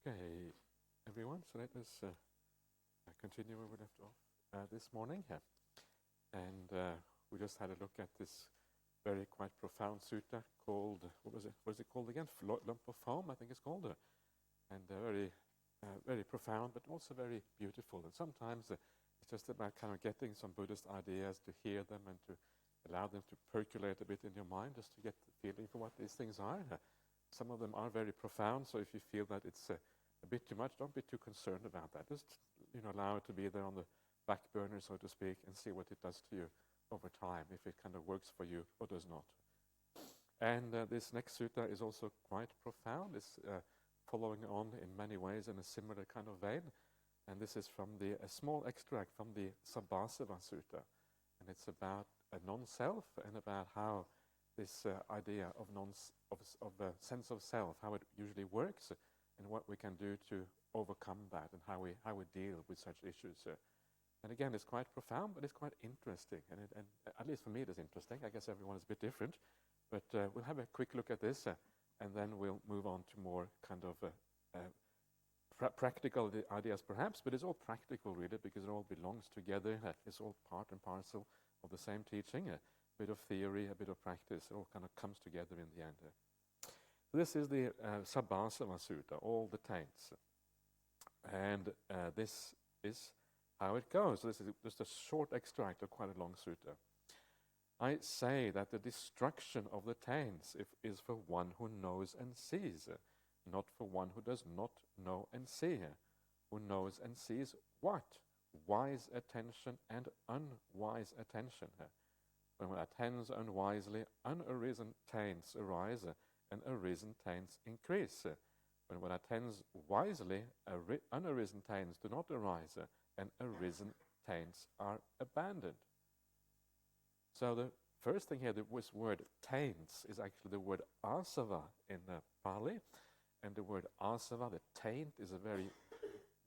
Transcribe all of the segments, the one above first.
Okay, everyone, so let us continue where we left off this morning. And we just had a look at this very quite profound sutta called, what was it called again? Lump of Foam, I think it's called. And very profound, but also very beautiful. And sometimes it's just about kind of getting some Buddhist ideas, to hear them and to allow them to percolate a bit in your mind, just to get the feeling for what these things are. Some of them are very profound, so if you feel that it's a bit too much, don't be too concerned about that. Just allow it to be there on the back burner, so to speak, and see what it does to you over time, if it kind of works for you or does not. And this next sutta is also quite profound. It's following on in many ways in a similar kind of vein. And this is from a small extract from the Sabbasava Sutta. And it's about a non-self and about how this idea of a sense of self, how it usually works, and what we can do to overcome that, and how we deal with such issues. And again, it's quite profound, but it's quite interesting. And at least for me, it is interesting. I guess everyone is a bit different. But we'll have a quick look at this, and then we'll move on to more kind of practical ideas, perhaps. But it's all practical, really, because it all belongs together. It's all part and parcel of the same teaching. A bit of theory, a bit of practice. It all kind of comes together in the end. So this is the Sabbasava Sutta, all the taints. And this is how it goes. So this is just a short extract of quite a long sutta. I say that the destruction of the taints is for one who knows and sees, not for one who does not know and see. Who knows and sees what? Wise attention and unwise attention. When one attends unwisely, unarisen taints arise, and arisen taints increase. When one attends wisely, unarisen taints do not arise, and arisen taints are abandoned. So the first thing here, this word taints, is actually the word asava in Pali. And the word asava, the taint, is a very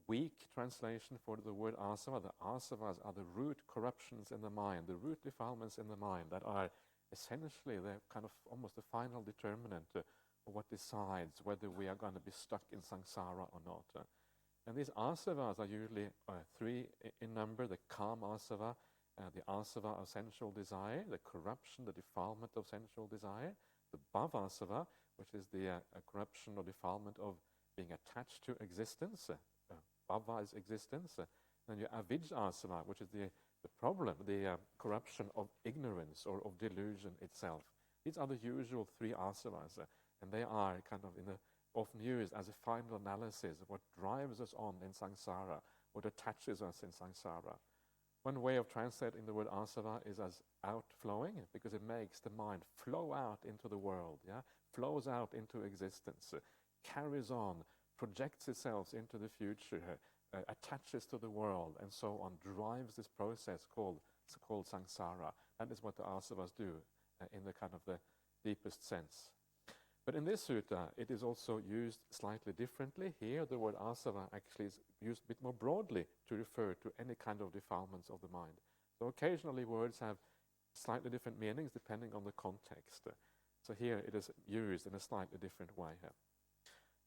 weak translation for the word asava. The asavas are the root corruptions in the mind, the root defilements in the mind that are essentially the kind of almost the final determinant of what decides whether we are going to be stuck in samsara or not. And these asavas are usually three in number: the kama asava, the asava of sensual desire, the corruption, the defilement of sensual desire; the bhavasava, which is the corruption or defilement of being attached to existence. Bhava is existence. Then you have avijjasava, which is the problem, the corruption of ignorance or of delusion itself. These are the usual three asavas, and they are kind of often used as a final analysis of what drives us on in samsara, what attaches us in samsara. One way of translating the word asava is as outflowing, because it makes the mind flow out into the world, flows out into existence, carries on, projects itself into the future, attaches to the world, and so on, drives this process called samsara. That is what the asavas do in the kind of the deepest sense. But in this sutta, it is also used slightly differently. Here, the word asava actually is used a bit more broadly to refer to any kind of defilements of the mind. So occasionally words have slightly different meanings depending on the context. So here it is used in a slightly different way here.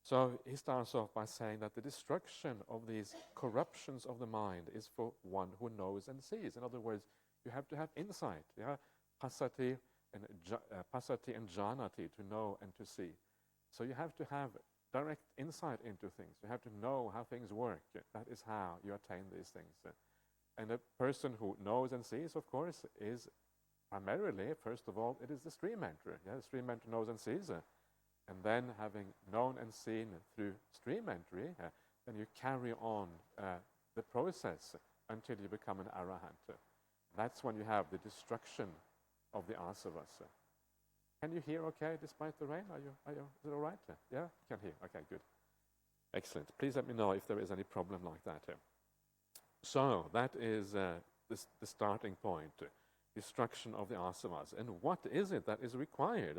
So he starts off by saying that the destruction of these corruptions of the mind is for one who knows and sees. In other words, you have to have insight, pasati and jhanati, to know and to see. So you have to have direct insight into things. You have to know how things work. That is how you attain these things. And a person who knows and sees, of course, is primarily, first of all, it is the stream entry. The stream entry knows and sees. And then, having known and seen through stream entry, then you carry on the process until you become an arahant. That's when you have the destruction of the asavas. Can you hear okay despite the rain? Is it all right? Yeah, you can hear. Okay, good. Excellent. Please let me know if there is any problem like that. So that is the starting point, destruction of the asavas. And what is it that is required?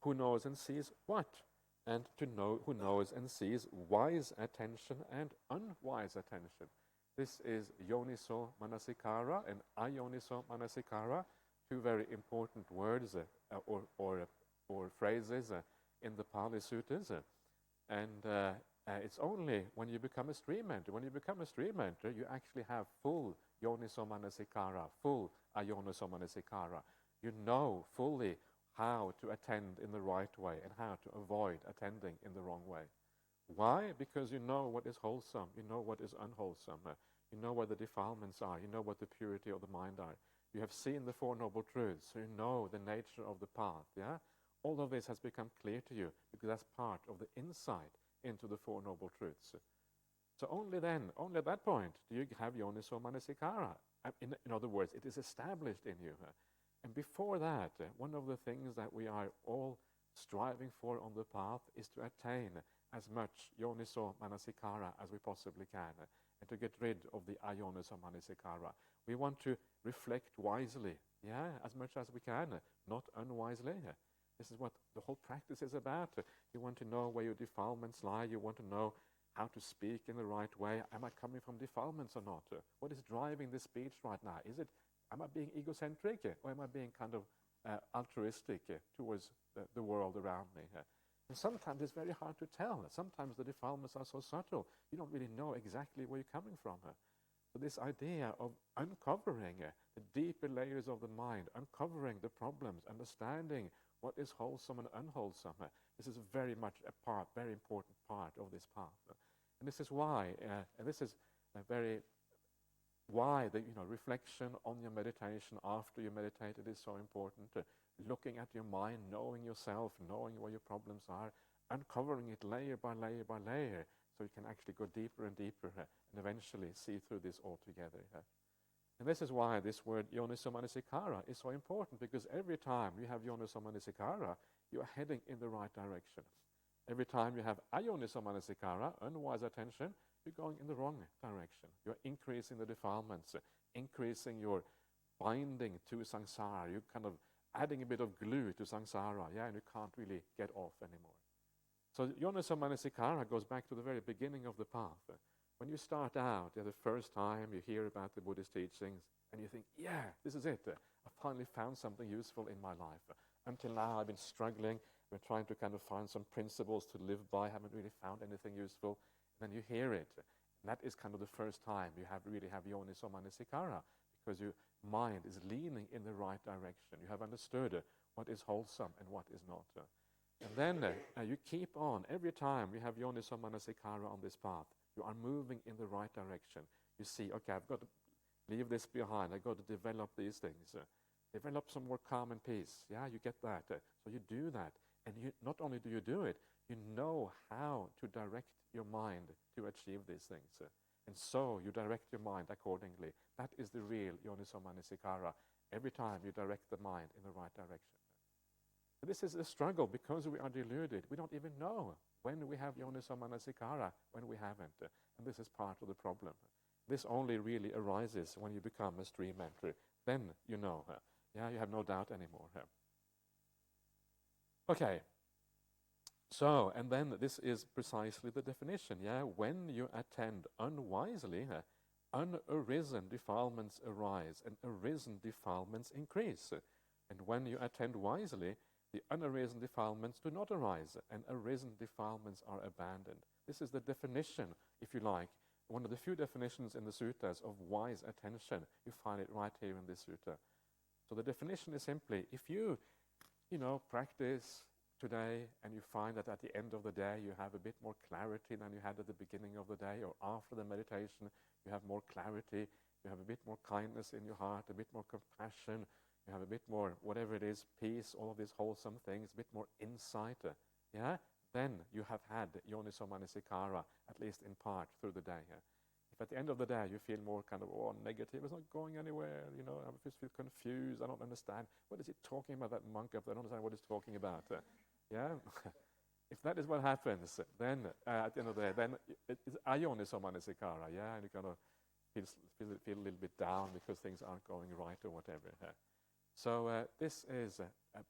Who knows and sees what? And to know who knows and sees wise attention and unwise attention. This is yoniso manasikara and ayoniso manasikara, two very important words or phrases in the Pali Suttas. And It's only when you become a stream enter. When you become a stream enter, you actually have full yoniso manasikara, full ayoniso manasikara. You know fully how to attend in the right way and how to avoid attending in the wrong way. Why? Because you know what is wholesome, you know what is unwholesome, you know where the defilements are, you know what the purity of the mind are. You have seen the Four Noble Truths, so you know the nature of the path, yeah? All of this has become clear to you because that's part of the insight into the Four Noble Truths. So only then, only at that point, do you have yoniso manasikara. In other words, it is established in you. And before that, one of the things that we are all striving for on the path is to attain as much yoniso manasikara as we possibly can, and to get rid of the ayoniso manasikara. We want to reflect wisely, yeah, as much as we can, not unwisely. This is what the whole practice is about. You want to know where your defilements lie. You want to know how to speak in the right way. Am I coming from defilements or not? What is driving this speech right now? Am I being egocentric, or am I being kind of altruistic towards the world around me? And sometimes it's very hard to tell. Sometimes the defilements are so subtle, you don't really know exactly where you're coming from. So this idea of uncovering the deeper layers of the mind, uncovering the problems, understanding what is wholesome and unwholesome, this is very much a part, very important part of this path. And this is why, and this is very why the reflection on your meditation after you meditated is so important. Looking at your mind, knowing yourself, knowing where your problems are, uncovering it layer by layer by layer, so you can actually go deeper and deeper and eventually see through this altogether. And this is why this word yoniso manasikara is so important, because every time you have yoniso manasikara, you are heading in the right direction. Every time you have ayoniso manasikara, unwise attention, you're going in the wrong direction. You're increasing the defilements, increasing your binding to samsara. You're kind of adding a bit of glue to samsara, and you can't really get off anymore. So yoniso manasikara goes back to the very beginning of the path. When you start out, the first time you hear about the Buddhist teachings, and you think, yeah, this is it. I finally found something useful in my life. Until now, I've been struggling. I've been trying to kind of find some principles to live by. Haven't really found anything useful. And then you hear it. And that is kind of the first time you really have yoniso manasikara, because your mind is leaning in the right direction. You have understood what is wholesome and what is not. And then you keep on. Every time you have yoniso manasikara on this path, you are moving in the right direction. You see, okay, I've got to leave this behind. I've got to develop these things. Develop some more calm and peace. Yeah, you get that. So you do that. And not only do you do it, you know how to direct your mind to achieve these things. And so you direct your mind accordingly. That is the real yoniso manasikara. Every time you direct the mind in the right direction. And this is a struggle because we are deluded. We don't even know when we have yoniso manasikara, when we haven't. And this is part of the problem. This only really arises when you become a stream entry. Then you know. You have no doubt anymore. Okay. So, and then this is precisely the definition. When you attend unwisely, unarisen defilements arise, and arisen defilements increase. And when you attend wisely, the unarisen defilements do not arise, and arisen defilements are abandoned. This is the definition, if you like, one of the few definitions in the suttas of wise attention. You find it right here in this sutta. So the definition is simply, if you practice today and you find that at the end of the day you have a bit more clarity than you had at the beginning of the day, or after the meditation you have more clarity, you have a bit more kindness in your heart, a bit more compassion, you have a bit more, whatever it is, peace, all of these wholesome things, a bit more insight, then you have had yoniso manasikara, at least in part, through the day. If at the end of the day you feel more kind of, negative, it's not going anywhere, I just feel confused, I don't understand. What is he talking about, that monk up there? I don't understand what he's talking about. If that is what happens, then at the end of the day, then it's ayoniso manasikara, and you kind of feel a little bit down because things aren't going right or whatever. So this is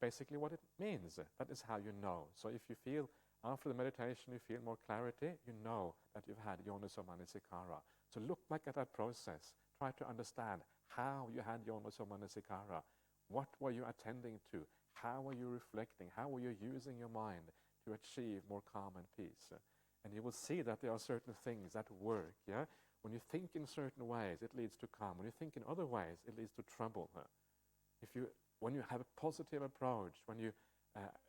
basically what it means. That is how you know. So if you feel, after the meditation, you feel more clarity, you know that you've had yoniso manasikara. So look back at that process. Try to understand how you had yoniso manasikara. What were you attending to? How were you reflecting? How were you using your mind to achieve more calm and peace? And you will see that there are certain things that work, yeah? When you think in certain ways, it leads to calm. When you think in other ways, it leads to trouble. When you have a positive approach, when you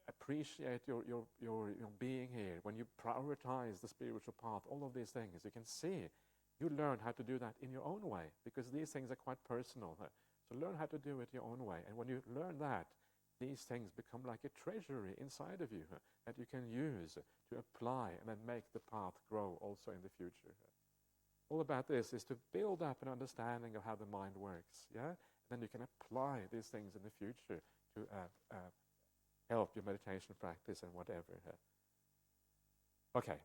appreciate your being here, when you prioritize the spiritual path, all of these things, you can see, you learn how to do that in your own way, because these things are quite personal. So learn how to do it your own way. And when you learn that, these things become like a treasury inside of you that you can use to apply and then make the path grow also in the future. All about this is to build up an understanding of how the mind works, yeah? And then you can apply these things in the future to help your meditation practice and whatever. Okay.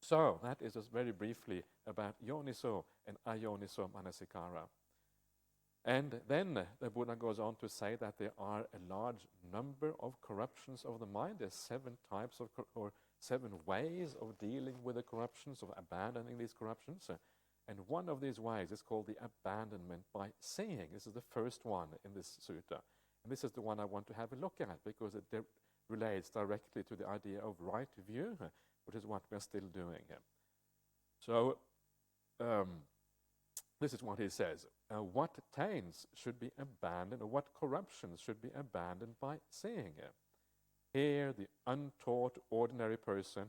So that is just very briefly about yoniso and ayoniso manasikara. And then the Buddha goes on to say that there are a large number of corruptions of the mind. There's 7 types of, or 7 ways of dealing with the corruptions, of abandoning these corruptions. And one of these ways is called the abandonment by seeing. This is the first one in this sutta. And this is the one I want to have a look at, because it relates directly to the idea of right view, which is what we're still doing. So, this is what he says. What taints should be abandoned, or what corruptions should be abandoned by seeing? Here, the untaught ordinary person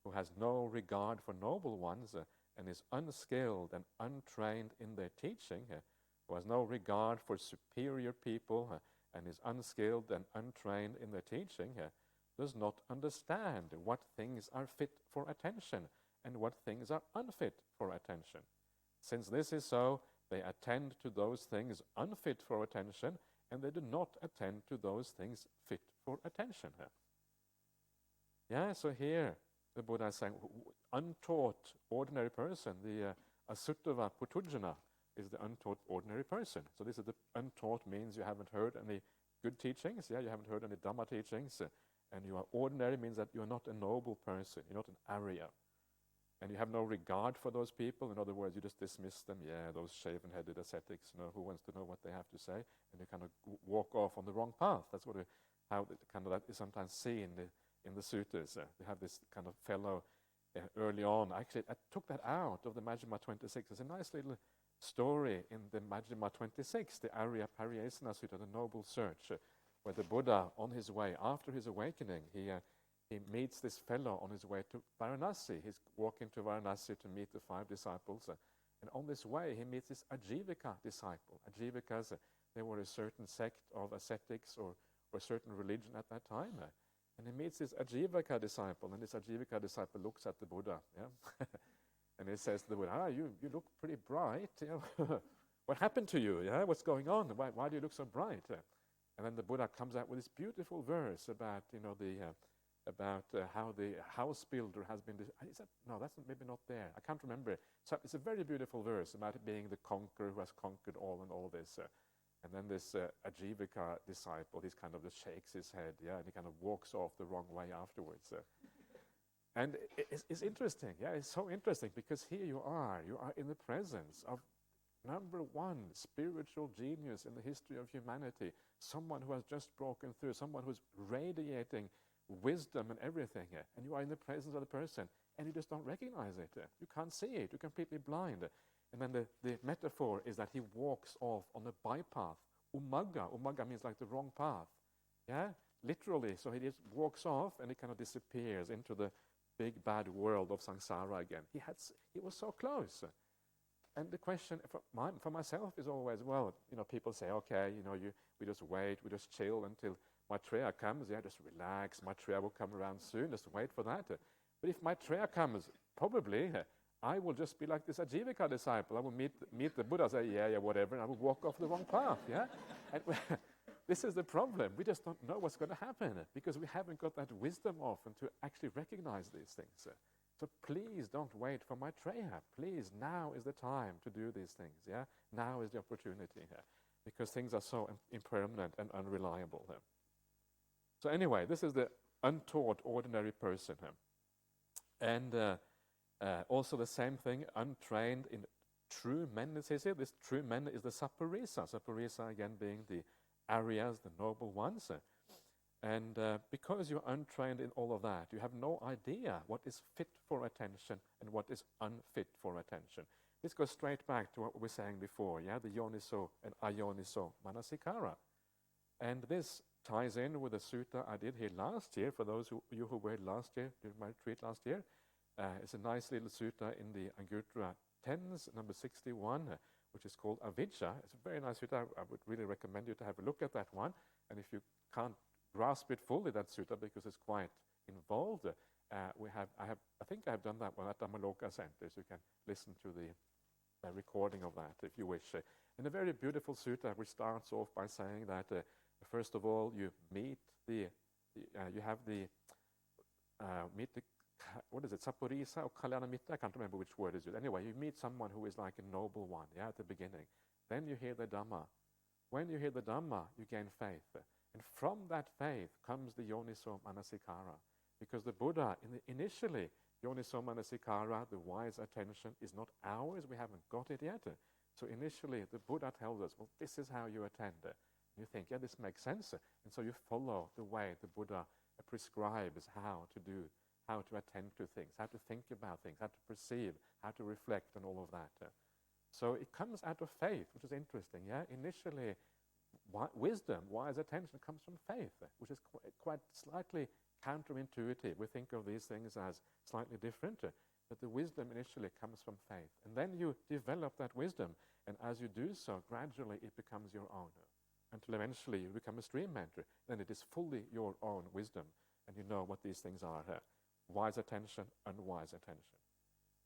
who has no regard for noble ones and is unskilled and untrained in their teaching, who has no regard for superior people and is unskilled and untrained in their teaching, does not understand what things are fit for attention and what things are unfit for attention. Since this is so, they attend to those things unfit for attention, and they do not attend to those things fit for attention. Yeah, so here the Buddha is saying, untaught ordinary person, the asuttava putujana is the untaught ordinary person. So this is the untaught means you haven't heard any good teachings, yeah, you haven't heard any Dhamma teachings, and you are ordinary means that you are not a noble person, you're not an Arya. And you have no regard for those people. In other words, you just dismiss them. Yeah, those shaven-headed ascetics, who wants to know what they have to say? And you kind of walk off on the wrong path. That's how that is sometimes seen in the suttas. They have this kind of fellow early on. Actually, I took that out of the Majjhima 26. There's a nice little story in the Majjhima 26, the Arya Pariyesana Sutta, the Noble Search, where the Buddha, on his way, after his awakening, he meets this fellow on his way to Varanasi. He's walking to Varanasi to meet the 5 disciples. And on this way, he meets this Ajivika disciple. Ajivikas, they were a certain sect of ascetics or a certain religion at that time. And he meets this Ajivika disciple, and this Ajivika disciple looks at the Buddha. Yeah? And he says to the Buddha, you look pretty bright. What happened to you? Yeah? What's going on? Why do you look so bright? And then the Buddha comes out with this beautiful verse about, how the house builder has been... He said, no, that's maybe not there. I can't remember. So it's a very beautiful verse about it being the conqueror who has conquered all and all this. And then this Ajivika disciple, he kind of just shakes his head, yeah, and he kind of walks off the wrong way afterwards. And it's interesting, yeah, it's so interesting, because here you are in the presence of number 1 spiritual genius in the history of humanity, someone who has just broken through, someone who's radiating wisdom and everything, and you are in the presence of the person, and you just don't recognize it. You can't see it. You're completely blind. And then the metaphor is that he walks off on a bypath. Umagga means like the wrong path. Yeah, literally. So he just walks off, and he kind of disappears into the big bad world of samsara again. He was so close. And the question for myself is always, well, people say, okay, we just wait, we just chill until Maitreya comes, just relax, Maitreya will come around soon, just wait for that. But if Maitreya comes, probably I will just be like this Ajivika disciple. I will meet the Buddha, say, yeah, whatever, and I will walk off the wrong path, yeah? And this is the problem. We just don't know what's going to happen, because we haven't got that wisdom often to actually recognize these things. So please don't wait for Maitreya. Please, now is the time to do these things, yeah? Now is the opportunity here, because things are so impermanent and unreliable here. So anyway, this is the untaught ordinary person. And also the same thing, untrained in true men, it says here. This true men is the Saparisa. Saparisa again being the Aryas, the noble ones. And because you're untrained in all of that, you have no idea what is fit for attention and what is unfit for attention. This goes straight back to what we were saying before, yeah, the yoniso and ayoniso manasikara. And this ties in with the sutta I did here last year. For those of you who were last year, during my retreat last year, it's a nice little sutta in the Anguttara Tens, number 61, which is called Avijja. It's a very nice sutta. I would really recommend you to have a look at that one. And if you can't grasp it fully, that sutta, because it's quite involved, I think I have done that one at Dhammaloka Center, so you can listen to the recording of that if you wish. And a very beautiful sutta which starts off by saying that first of all you meet what is it, Sapurisa or Kalyanamitta? I can't remember which word is it. Anyway, you meet someone who is like a noble one, yeah, at the beginning. Then you hear the Dhamma. When you hear the Dhamma, you gain faith. And from that faith comes the yoniso manasikara. Because the Buddha, initially, yoniso manasikara, the wise attention, is not ours. We haven't got it yet. So initially, the Buddha tells us, well, this is how you attend. And you think, yeah, this makes sense. And so you follow the way the Buddha prescribes how to attend to things, how to think about things, how to perceive, how to reflect, and all of that. So it comes out of faith, which is interesting. Yeah, initially, wisdom, wise attention, comes from faith, which is quite slightly counterintuitive. We think of these things as slightly different, but the wisdom initially comes from faith. And then you develop that wisdom, and as you do so, gradually it becomes your own, until eventually you become a stream mentor. Then it is fully your own wisdom, and you know what these things are. Wise attention, unwise attention.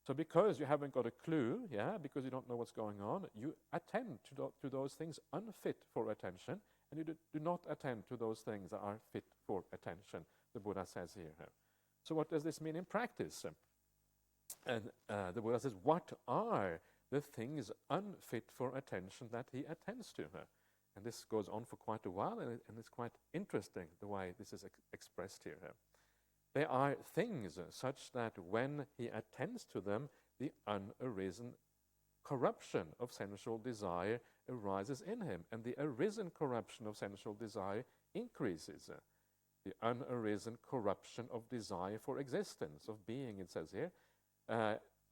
So because you haven't got a clue, yeah, because you don't know what's going on, you attend to those things unfit for attention, and you do not attend to those things that are fit for attention, the Buddha says here. So what does this mean in practice? And the Buddha says, what are the things unfit for attention that he attends to? And this goes on for quite a while, and it's quite interesting the way this is expressed here. There are things such that when he attends to them, the unarisen corruption of sensual desire arises in him, and the arisen corruption of sensual desire increases. The unarisen corruption of desire for existence, of being, it says here,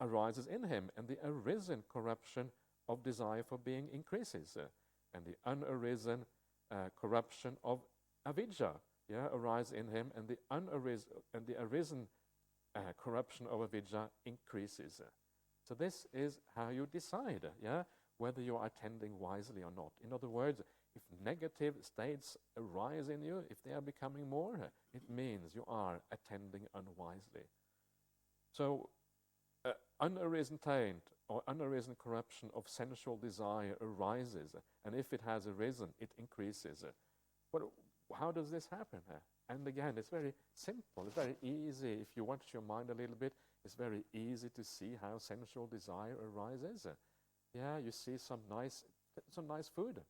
arises in him, and the arisen corruption of desire for being increases. And the unarisen corruption of avijja, arise in him, and the arisen corruption of avijja increases. So this is how you decide, whether you are attending wisely or not. In other words, if negative states arise in you, if they are becoming more, it means you are attending unwisely. So unarisen taint or unarisen corruption of sensual desire arises, and if it has arisen, it increases. But how does this happen? And again, it's very simple. It's very easy. If you watch your mind a little bit, it's very easy to see how sensual desire arises. You see some nice food.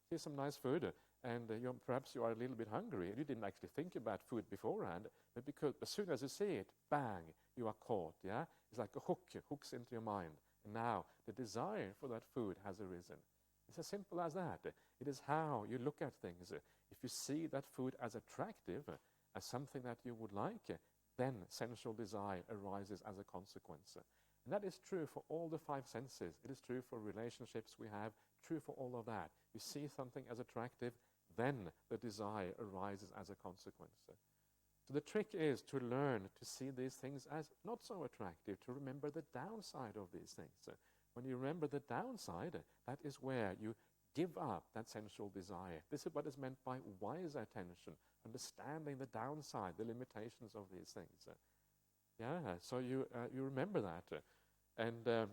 See some nice food, and perhaps you are a little bit hungry. You didn't actually think about food beforehand, but because as soon as you see it, bang, you are caught. It's like a hook, hooks into your mind, and now the desire for that food has arisen. It's as simple as that. It is how you look at things. If you see that food as attractive, as something that you would like, then sensual desire arises as a consequence. And that is true for all the five senses. It is true for relationships we have, true for all of that. You see something as attractive, then the desire arises as a consequence. So the trick is to learn to see these things as not so attractive, to remember the downside of these things. When you remember the downside, that is where you give up that sensual desire. This is what is meant by wise attention, understanding the downside, the limitations of these things. So you remember that. And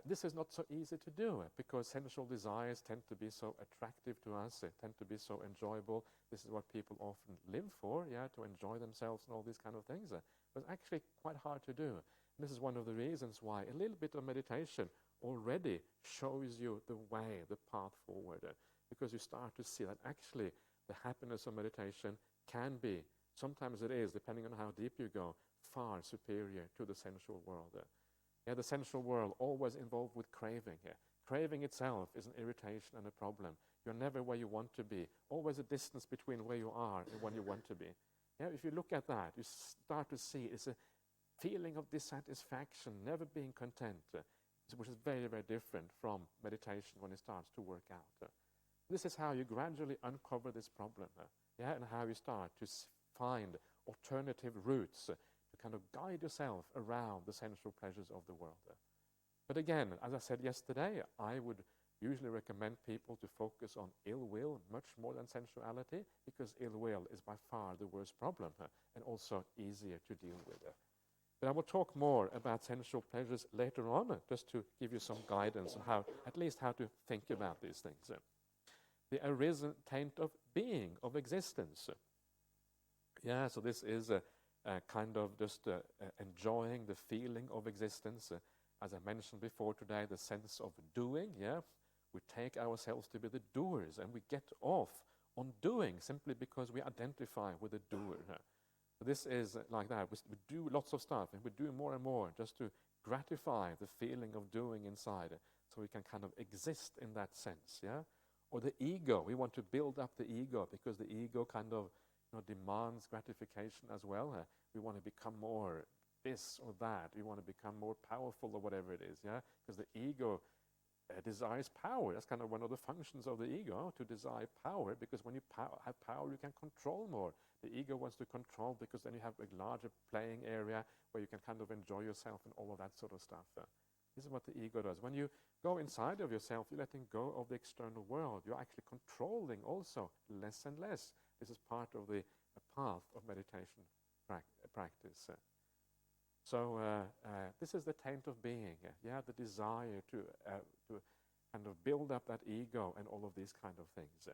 this is not so easy to do because sensual desires tend to be so attractive to us, they tend to be so enjoyable. This is what people often live for, to enjoy themselves and all these kind of things. But it's actually quite hard to do. And this is one of the reasons why a little bit of meditation already shows you the way, the path forward. Because you start to see that actually the happiness of meditation can be, sometimes it is, depending on how deep you go, far superior to the sensual world. The sensual world always involved with craving. Craving itself is an irritation and a problem. You're never where you want to be. Always a distance between where you are and where you want to be. Yeah, if you look at that, you start to see it's a feeling of dissatisfaction, never being content, which is very, very different from meditation when it starts to work out. This is how you gradually uncover this problem, and how you start to find alternative routes to kind of guide yourself around the sensual pleasures of the world. But again, as I said yesterday, I would usually recommend people to focus on ill will much more than sensuality, because ill will is by far the worst problem and also easier to deal with. But I will talk more about sensual pleasures later on, just to give you some guidance on how, at least how to think about these things. The arisen taint of being, of existence. Yeah, so this is a kind of just enjoying the feeling of existence. As I mentioned before today, the sense of doing, we take ourselves to be the doers, and we get off on doing simply because we identify with the doer. This is like that. We do lots of stuff, and we do more and more just to gratify the feeling of doing inside, so we can kind of exist in that sense, Or the ego, we want to build up the ego because the ego kind of demands gratification as well. We want to become more this or that. We want to become more powerful or whatever it is, Because the ego desires power. That's kind of one of the functions of the ego, to desire power, because when you have power, you can control more. The ego wants to control because then you have a larger playing area where you can kind of enjoy yourself and all of that sort of stuff. This is what the ego does. When you go inside of yourself, you're letting go of the external world. You're actually controlling also less and less. This is part of the path of meditation practice. So this is the taint of being, the desire to kind of build up that ego and all of these kind of things.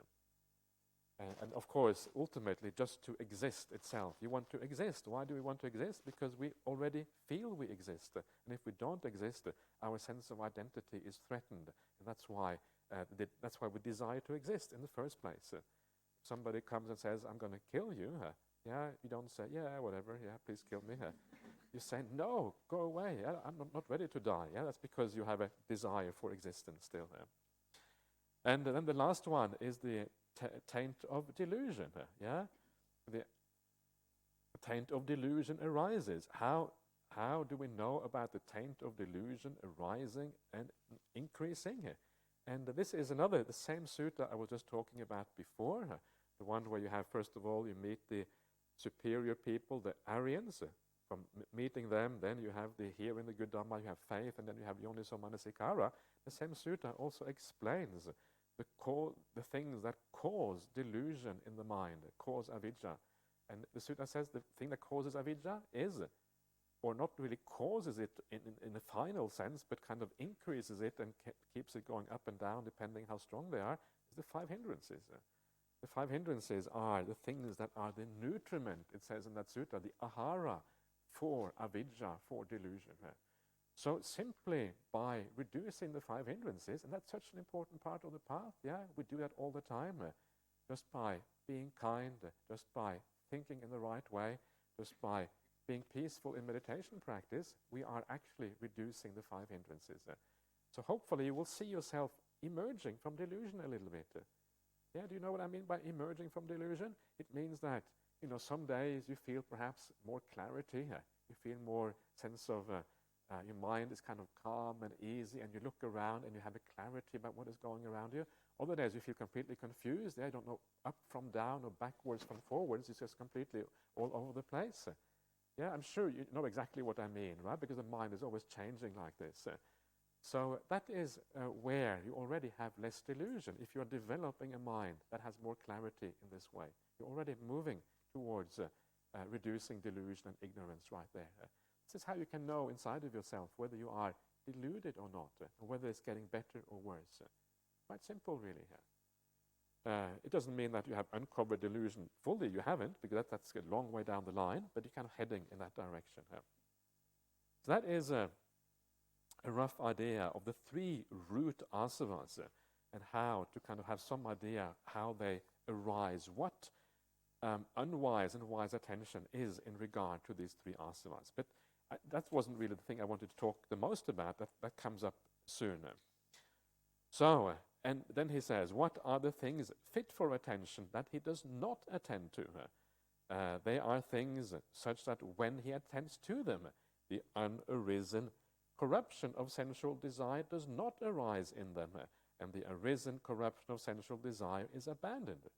And of course, ultimately, just to exist itself. You want to exist. Why do we want to exist? Because we already feel we exist. And if we don't exist, our sense of identity is threatened. And that's why we desire to exist in the first place. Somebody comes and says, I'm going to kill you. You don't say, whatever, please kill me. You say, no, go away. I'm not ready to die. That's because you have a desire for existence still. And then the last one is the taint of delusion. The taint of delusion arises. How do we know about the taint of delusion arising and increasing? And this is the same sutta I was just talking about before. The one where you have, first of all, you meet the superior people, the Aryans. From meeting them, then you have the hearing the good Dhamma, you have faith, and then you have yoniso manasikara. The same sutta also explains the things that cause delusion in the mind, cause avidya. And the sutta says the thing that causes avidya is, or not really causes it in a final sense, but kind of increases it and keeps it going up and down depending how strong they are, is the 5 hindrances. The 5 hindrances are the things that are the nutriment, it says in that sutta, the ahara, for avidya, for delusion. So simply by reducing the 5 hindrances, and that's such an important part of the path, we do that all the time, just by being kind, just by thinking in the right way, just by being peaceful in meditation practice, we are actually reducing the 5 hindrances. So hopefully you will see yourself emerging from delusion a little bit. Do you know what I mean by emerging from delusion? It means that some days you feel perhaps more clarity, you feel more sense of, your mind is kind of calm and easy, and you look around and you have a clarity about what is going around you. Other days you feel completely confused, you don't know up from down or backwards from forwards, it's just completely all over the place. I'm sure you know exactly what I mean, right? Because the mind is always changing like this. So that is where you already have less delusion. If you're developing a mind that has more clarity in this way, you're already moving towards reducing delusion and ignorance right there. This is how you can know inside of yourself whether you are deluded or not, or whether it's getting better or worse. Quite simple, really. It doesn't mean that you have uncovered delusion fully. You haven't, because that's a long way down the line, but you're kind of heading in that direction. So that is a rough idea of the 3 root asavas and how to kind of have some idea how they arise, what unwise and wise attention is in regard to these 3 asavas. But that wasn't really the thing I wanted to talk the most about. That comes up soon. So And then he says, what are the things fit for attention that he does not attend to? They are things such that when he attends to them, the unarisen corruption of sensual desire does not arise in them, and the arisen corruption of sensual desire is abandoned.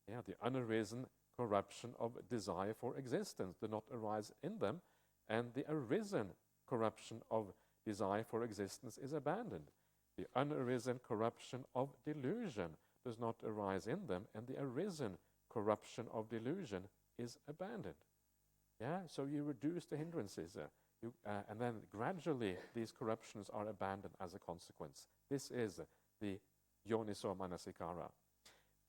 Yeah, the unarisen corruption of desire for existence do not arise in them, and the arisen corruption of desire for existence is abandoned. The unarisen corruption of delusion does not arise in them, and the arisen corruption of delusion is abandoned. Yeah, so you reduce the hindrances, and then gradually these corruptions are abandoned as a consequence. This is the yoniso manasikara.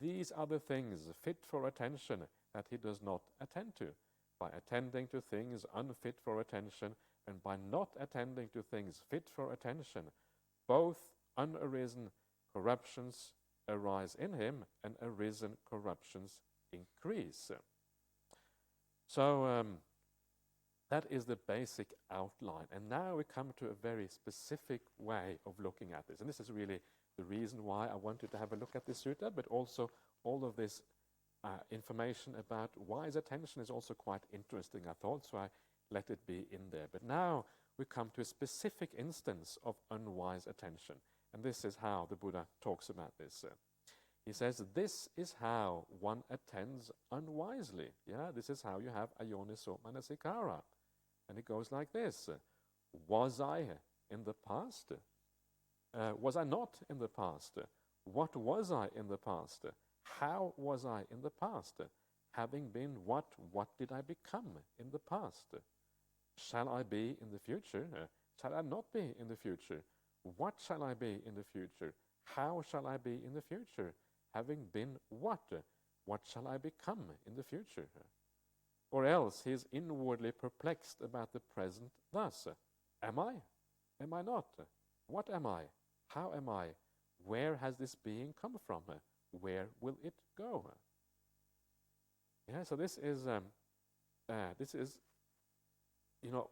These are the things fit for attention that he does not attend to. By attending to things unfit for attention, and by not attending to things fit for attention, both unarisen corruptions arise in him, and arisen corruptions increase. So that is the basic outline. And now we come to a very specific way of looking at this. And this is really the reason why I wanted to have a look at this sutta, but also all of this information about wise attention is also quite interesting, I thought, so I let it be in there. But now we come to a specific instance of unwise attention. And this is how the Buddha talks about this. He says, this is how one attends unwisely. Yeah, this is how you have ayoniso manasikara. And it goes like this. Was I in the past? Was I not in the past? What was I in the past? How was I in the past? Having been what did I become in the past? Shall I be in the future? Shall I not be in the future? What shall I be in the future? How shall I be in the future? Having been what shall I become in the future? Or else he is inwardly perplexed about the present thus. Am I? Am I not? What am I? How am I? Where has this being come from? Where will it go? Yeah, so this is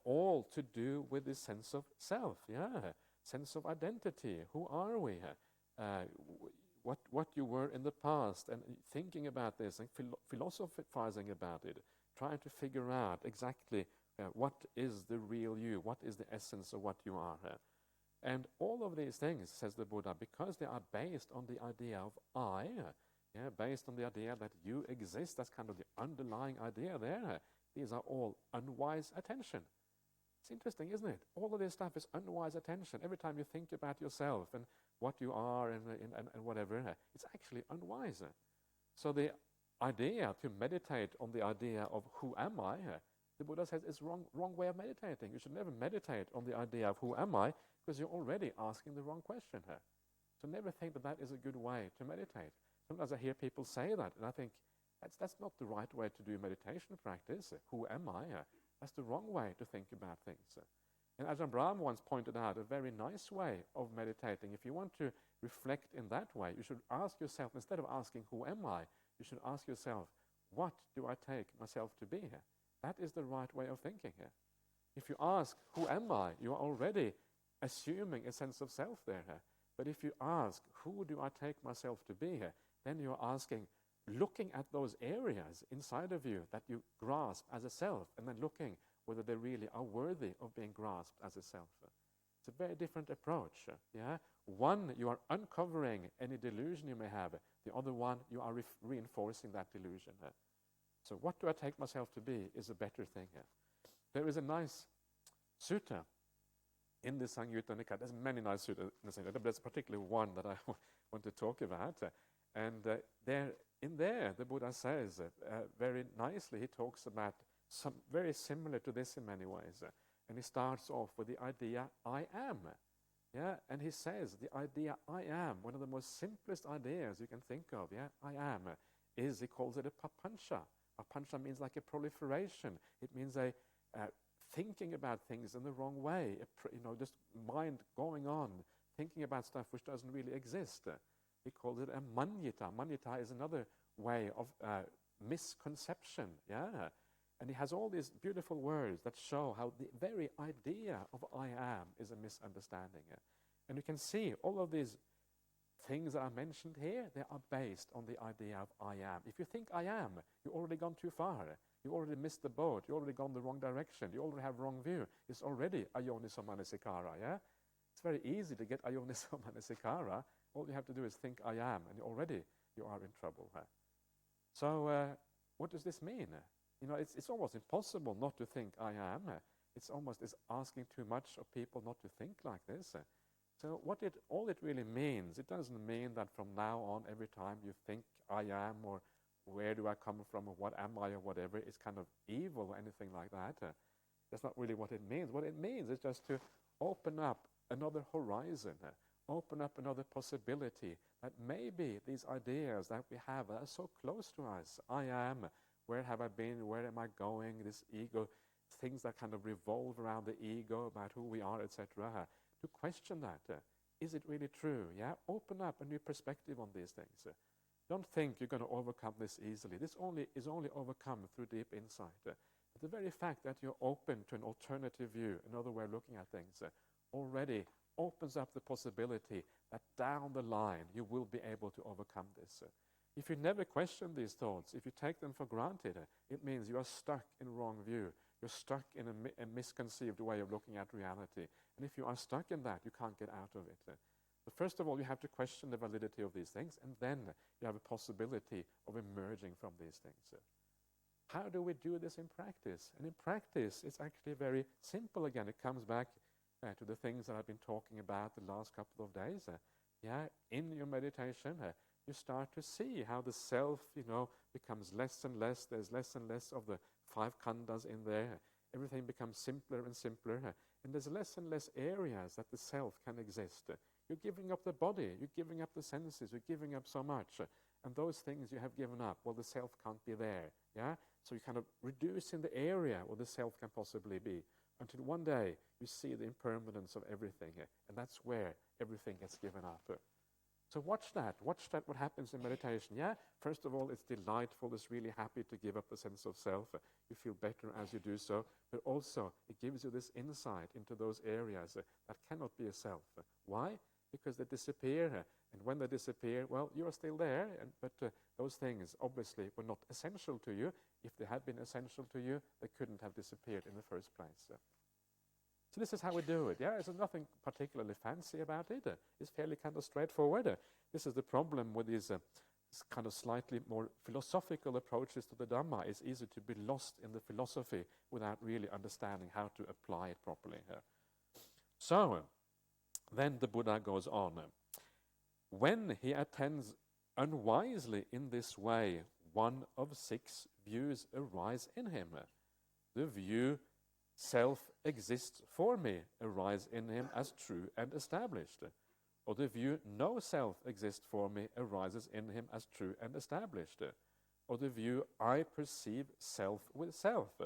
all to do with this sense of self. Yeah, sense of identity. Who are we? What you were in the past, and thinking about this and philosophizing about it, trying to figure out exactly what is the real you, what is the essence of what you are. And all of these things, says the Buddha, because they are based on the idea of I, based on the idea that you exist, that's kind of the underlying idea there. These are all unwise attention. It's interesting, isn't it? All of this stuff is unwise attention. Every time you think about yourself and what you are and whatever, it's actually unwise. So the idea to meditate on the idea of who am I, the Buddha says it's wrong way of meditating. You should never meditate on the idea of who am I, because you're already asking the wrong question here. So never think that is a good way to meditate. Sometimes I hear people say that, and I think that's not the right way to do meditation practice. Who am I? That's the wrong way to think about things. And Ajahn Brahmali once pointed out a very nice way of meditating. If you want to reflect in that way, you should ask yourself, instead of asking who am I, you should ask yourself, what do I take myself to be here? That is the right way of thinking here. If you ask, who am I? You are already assuming a sense of self there. But if you ask, who do I take myself to be here? Then you're asking, looking at those areas inside of you that you grasp as a self, and then looking whether they really are worthy of being grasped as a self. It's a very different approach. Yeah? One, you are uncovering any delusion you may have. The other one, you are reinforcing that delusion. So what do I take myself to be is a better thing. There is a nice sutta in the Samyutta Nikaya. There's many nice suttas in the Samyutta, but there's particularly one that I want to talk about. And there, the Buddha says very nicely, he talks about some very similar to this in many ways. And he starts off with the idea, I am. Yeah, and he says the idea, I am, one of the most simplest ideas you can think of, I am, is, he calls it a papancha. Papancha means like a proliferation. It means a thinking about things in the wrong way, just mind going on, thinking about stuff which doesn't really exist. He calls it a manyita. Manyita is another way of misconception, And he has all these beautiful words that show how the very idea of I am is a misunderstanding. And you can see all of these things that are mentioned here, they are based on the idea of I am. If you think I am, you've already gone too far. You've already missed the boat. You've already gone the wrong direction. You already have wrong view. It's already ayoniso manasikara, yeah? It's very easy to get ayoniso manasikara. All you have to do is think I am, and already you are in trouble. So what does this mean? It's almost impossible not to think I am. It's almost asking too much of people not to think like this. So all it really means, it doesn't mean that from now on, every time you think I am, or where do I come from, or what am I, or whatever, it's kind of evil or anything like that. That's not really what it means. What it means is just to open up another horizon, open up another possibility, that maybe these ideas that we have are so close to us. I am, where have I been, where am I going, this ego, things that kind of revolve around the ego, about who we are, etc. To question that. Is it really true? Yeah, open up a new perspective on these things. Don't think you're going to overcome this easily. This is only overcome through deep insight. The very fact that you're open to an alternative view, another way of looking at things, already opens up the possibility that down the line you will be able to overcome this. If you never question these thoughts, if you take them for granted, it means you are stuck in a wrong view. You're stuck in a misconceived way of looking at reality. And if you are stuck in that, you can't get out of it. But first of all, you have to question the validity of these things, and then you have a possibility of emerging from these things. How do we do this in practice? And in practice, it's actually very simple again. It comes back to the things that I've been talking about the last couple of days. In your meditation, you start to see how the self, becomes less and less. There's less and less of the 5 khandhas in there. Everything becomes simpler and simpler. And there's less and less areas that the self can exist. You're giving up the body. You're giving up the senses. You're giving up so much. And those things you have given up, well, the self can't be there. Yeah? So you kind of reduce in the area where the self can possibly be, until one day you see the impermanence of everything. And that's where everything gets given up. So watch that, what happens in meditation. Yeah, first of all, it's delightful, it's really happy to give up the sense of self. You feel better as you do so, but also it gives you this insight into those areas that cannot be a self. Why? Because they disappear, and when they disappear, well, you are still there, but those things obviously were not essential to you. If they had been essential to you, they couldn't have disappeared in the first place. So this is how we do it. Yeah, there's nothing particularly fancy about it. It's fairly kind of straightforward. This is the problem with these kind of slightly more philosophical approaches to the Dhamma. It's easy to be lost in the philosophy without really understanding how to apply it properly. So then the Buddha goes on. When he attends unwisely in this way, one of 6 views arise in him. The view self exists for me arise in him as true and established. Or the view no self exists for me arises in him as true and established. Or the view I perceive self with self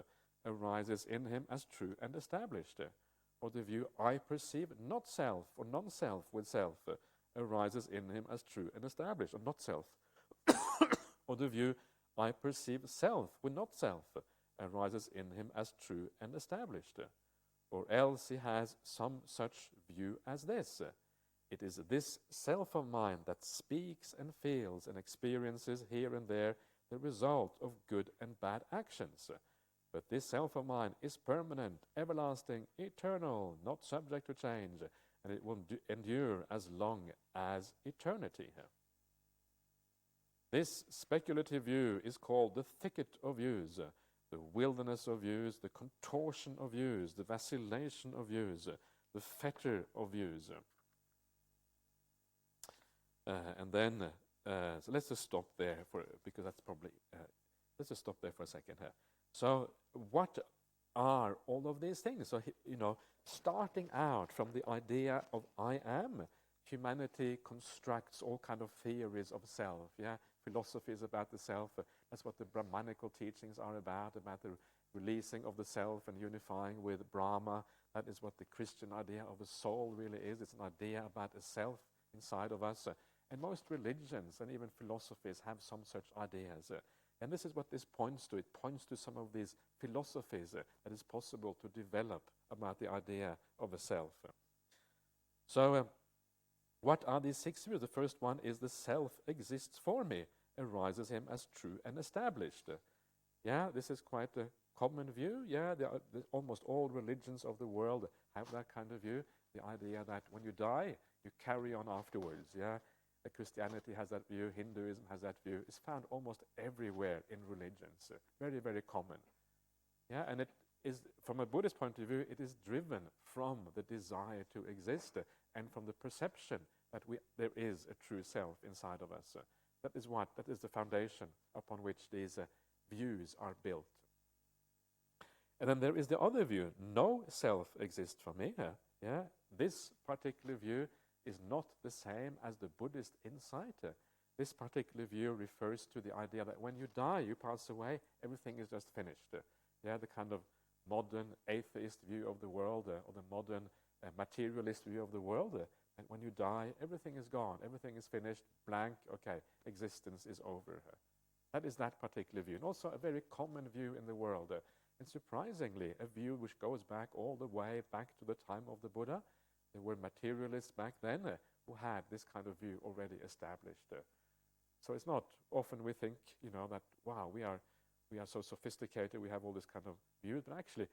arises in him as true and established. Or the view I perceive not self or non-self with self arises in him as true and established, or not self. Or the view I perceive self with not self arises in him as true and established. Or else he has some such view as this. It is this self of mine that speaks and feels and experiences here and there the result of good and bad actions. But this self of mine is permanent, everlasting, eternal, not subject to change, and it will endure as long as eternity. This speculative view is called the thicket of views, the wilderness of views, the contortion of views, the vacillation of views, the fetter of views. And then, so let's just stop there because that's probably, let's just stop there for a second here. So what are all of these things? So, starting out from the idea of I am, humanity constructs all kind of theories of self, philosophies about the self. That's what the Brahmanical teachings are about the releasing of the self and unifying with Brahma. That is what the Christian idea of a soul really is. It's an idea about a self inside of us. And most religions and even philosophies have some such ideas. And this is what this points to. It points to some of these philosophies that is possible to develop about the idea of a self. So What are these 6 views? The first one is the self exists for me, arises him as true and established. Yeah, this is quite a common view. Yeah, almost all religions of the world have that kind of view. The idea that when you die, you carry on afterwards. Yeah, Christianity has that view. Hinduism has that view. It's found almost everywhere in religions. Very, very common. Yeah, and it is, from a Buddhist point of view, it is driven from the desire to exist and from the perception that there is a true self inside of us. That is the foundation upon which these views are built. And then there is the other view, no self exists for me. Yeah, this particular view is not the same as the Buddhist insight. This particular view refers to the idea that when you die, you pass away, everything is just finished. Yeah, the kind of modern atheist view of the world, or the modern materialist view of the world. And when you die, everything is gone, everything is finished, blank, okay, existence is over. That is that particular view, and also a very common view in the world. And surprisingly, a view which goes back all the way back to the time of the Buddha. There were materialists back then who had this kind of view already established. So it's not often we think, that, wow, we are so sophisticated, we have all this kind of view, but actually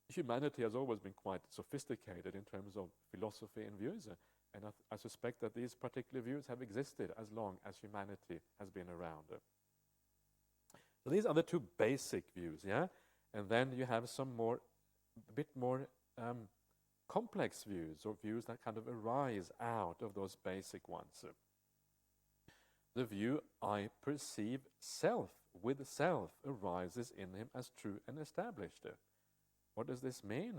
humanity has always been quite sophisticated in terms of philosophy and views, and I suspect that these particular views have existed as long as humanity has been around. So these are the two basic views, yeah? And then you have some a bit more complex views, or views that kind of arise out of those basic ones. The view, I perceive self with self, arises in him as true and established. What does this mean?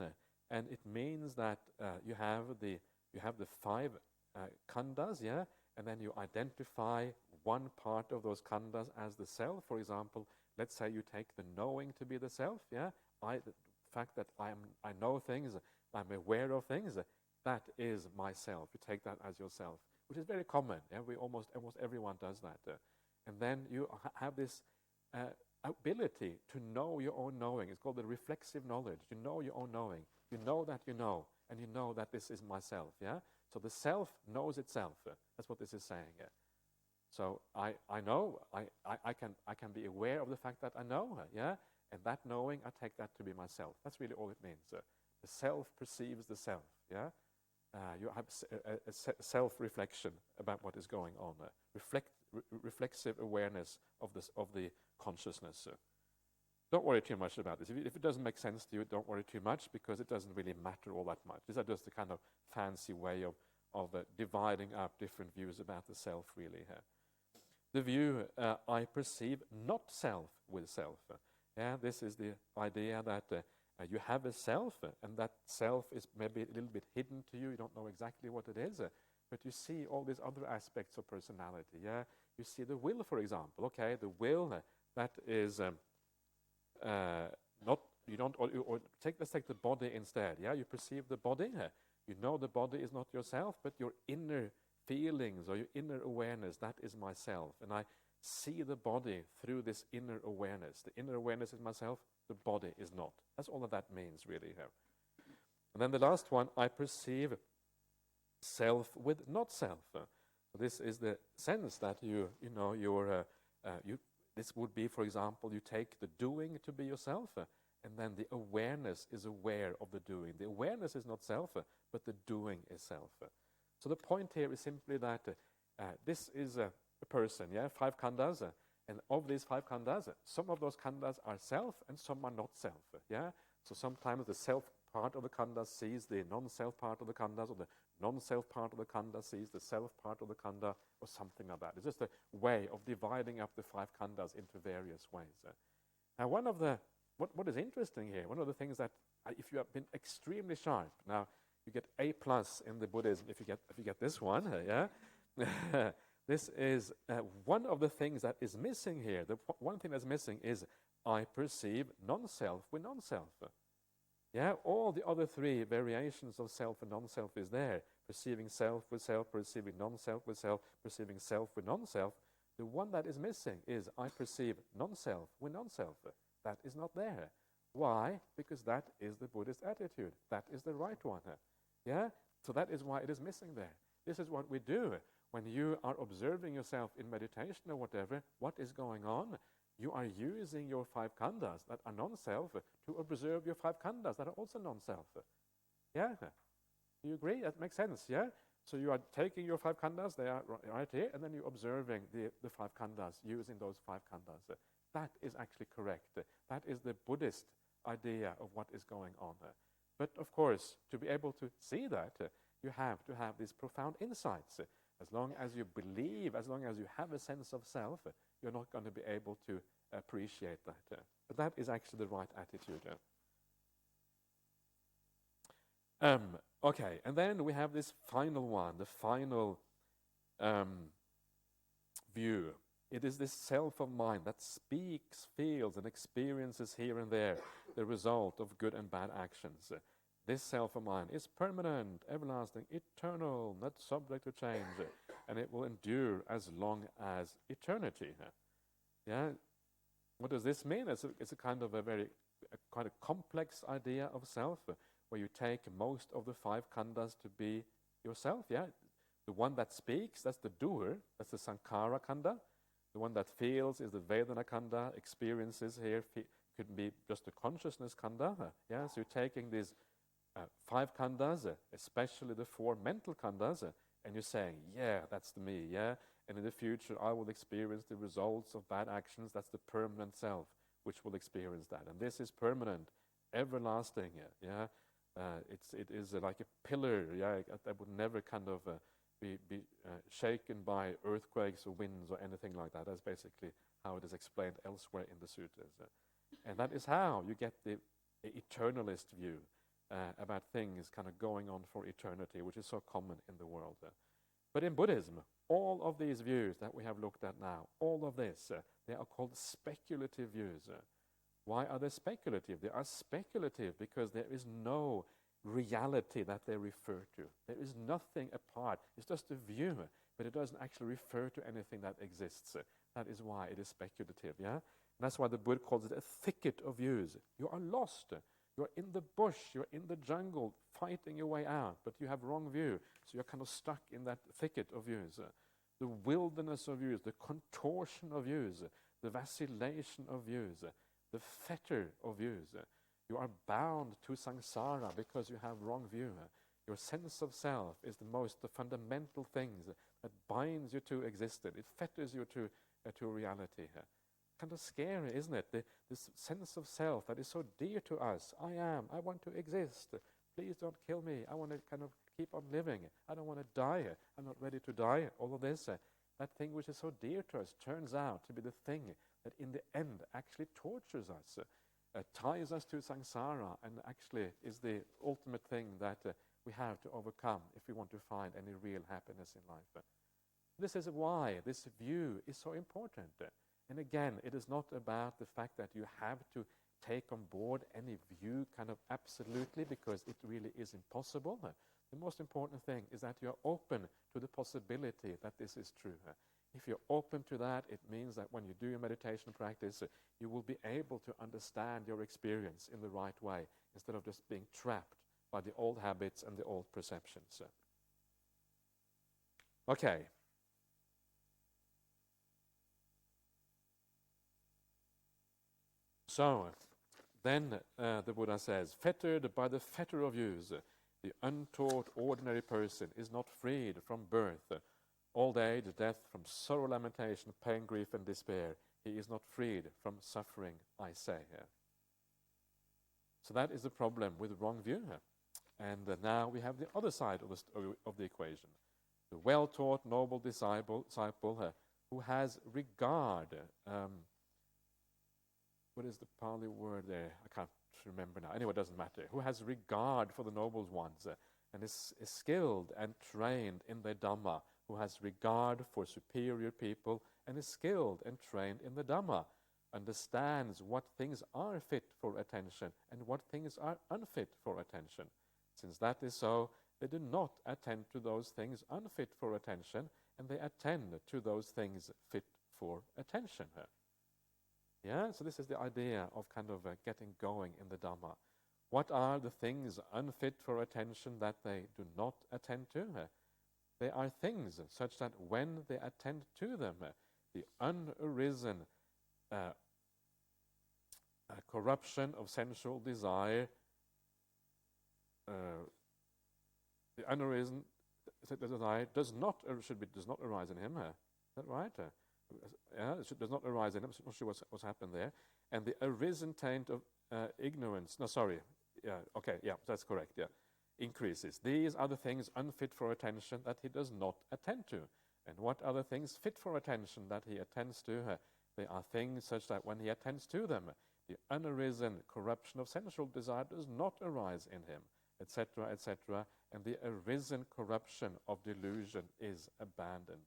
And it means that you have the 5 khandhas, yeah, and then you identify one part of those khandhas as the self. For example, let's say you take the knowing to be the self, yeah. The fact that I know things, I'm aware of things, that is myself. You take that as yourself, which is very common. Yeah, almost everyone does that. And then you have this ability to know your own knowing. It's called the reflexive knowledge. You know your own knowing. You know that you know, and you know that this is myself. Yeah. So the self knows itself. That's what this is saying. So I know. I can be aware of the fact that I know. Yeah. And that knowing, I take that to be myself. That's really all it means. The self perceives the self. Yeah. You have a self-reflection about what is going on. Reflexive awareness of the consciousness. Don't worry too much about this. If it doesn't make sense to you, don't worry too much, because it doesn't really matter all that much. These are just a kind of fancy way of dividing up different views about the self, really. The view, I perceive not self with self. Yeah, this is the idea that you have a self, and that self is maybe a little bit hidden to you. You don't know exactly what it is, but you see all these other aspects of personality. Yeah, you see the will, for example. Okay, the will that is not. You don't. Or let's take the body instead. Yeah, you perceive the body. You know the body is not yourself, but your inner feelings or your inner awareness, that is myself, and I see the body through this inner awareness. The inner awareness is myself, the body is not. That's all that means, really. And then the last one, I perceive self with not self. This is the sense that this would be, for example, you take the doing to be yourself, and then the awareness is aware of the doing. The awareness is not self, but the doing is self. So the point here is simply that this is a person, yeah, 5 khandhas, and of these 5 khandhas, some of those khandhas are self and some are not self, yeah. So sometimes the self part of the khandha sees the non-self part of the khandhas, or the non-self part of the khandha sees the self part of the khandha, or something like that. It's just a way of dividing up the 5 khandhas into various ways. Now, what is interesting here, one of the things that if you have been extremely sharp, now you get A+ in the Buddhism if you get this one, yeah. This is one of the things that is missing here. The one thing that's missing is I perceive non-self with non-self. Yeah, all the other 3 variations of self and non-self is there. Perceiving self with self, perceiving non-self with self, perceiving self with non-self. The one that is missing is I perceive non-self with non-self. That is not there. Why? Because that is the Buddhist attitude. That is the right one. Yeah? So that is why it is missing there. This is what we do. When you are observing yourself in meditation or whatever, what is going on? You are using your five khandhas that are non-self to observe your five khandhas that are also non-self. Yeah? Do you agree? That makes sense, yeah? So you are taking your five khandhas, they are right here, and then you're observing the five khandhas, using those five khandhas. That is actually correct. That is the Buddhist idea of what is going on. But of course, to be able to see that, you have to have these profound insights. As long as you believe, as long as you have a sense of self, you're not going to be able to appreciate that. But that is actually the right attitude. Okay, and then we have this final one, the final view. It is this self of mind that speaks, feels, and experiences here and there the result of good and bad actions. This self of mind is permanent, everlasting, eternal, not subject to change, and it will endure as long as eternity. Yeah. What does this mean? It's a kind of quite a complex idea of self, where you take most of the five khandhas to be yourself. Yeah. The one that speaks, that's the doer, that's the sankhara khandha. The one that feels is the vedana khandha. Experiences here could be just the consciousness khandha. Yeah. So you're taking these five khandhas, especially the four mental khandhas, and you're saying, yeah, that's the me, yeah? And in the future, I will experience the results of bad actions. That's the permanent self, which will experience that. And this is permanent, everlasting, yeah? It is like a pillar, yeah, that would never kind of be shaken by earthquakes or winds or anything like that. That's basically how it is explained elsewhere in the sutras. And that is how you get the eternalist view about things kind of going on for eternity, which is so common in the world. But in Buddhism, all of these views that we have looked at now, all of this, they are called speculative views. Why are they speculative? They are speculative because there is no reality that they refer to. There is nothing apart. It's just a view, but it doesn't actually refer to anything that exists. That is why it is speculative, yeah? And that's why the Buddha calls it a thicket of views. You are lost. You're in the bush, you're in the jungle, fighting your way out, but you have wrong view. So you're kind of stuck in that thicket of views. The wilderness of views, the contortion of views, the vacillation of views, the fetter of views. You are bound to samsara because you have wrong view. Your sense of self is the fundamental things that binds you to existence. It fetters you to reality. Kind of scary, isn't it? This sense of self that is so dear to us. I want to exist. Please don't kill me. I want to kind of keep on living. I don't want to die. I'm not ready to die. All of this, that thing which is so dear to us turns out to be the thing that in the end actually tortures us, ties us to samsara, and actually is the ultimate thing that we have to overcome if we want to find any real happiness in life. This is why this view is so important. And again, it is not about the fact that you have to take on board any view kind of absolutely, because it really is impossible. The most important thing is that you're open to the possibility that this is true. If you're open to that, it means that when you do your meditation practice, you will be able to understand your experience in the right way, instead of just being trapped by the old habits and the old perceptions. Okay. So, then the Buddha says, fettered by the fetter of views, the untaught ordinary person is not freed from birth, old age, death, from sorrow, lamentation, pain, grief, and despair. He is not freed from suffering, I say. So that is the problem with wrong view. And now we have the other side of the equation. The well-taught, noble disciple who has regard. What is the Pali word there? I can't remember now. Anyway, it doesn't matter. Who has regard for the noble ones and is skilled and trained in the Dhamma. Who has regard for superior people and is skilled and trained in the Dhamma. Understands what things are fit for attention and what things are unfit for attention. Since that is so, they do not attend to those things unfit for attention, and they attend to those things fit for attention. Yeah, so this is the idea of kind of getting going in the Dhamma. What are the things unfit for attention that they do not attend to? they are things such that when they attend to them, the unarisen corruption of sensual desire, the unarisen desire does not arise in him. Is that right? It does not arise in him. I'm not sure what's happened there. And the arisen taint of ignorance. No, sorry. Yeah. Okay. Yeah, that's correct. Yeah, increases. These are the things unfit for attention that he does not attend to. And what are the things fit for attention that he attends to? They are things such that when he attends to them, the unarisen corruption of sensual desire does not arise in him, etc., etc., and the arisen corruption of delusion is abandoned.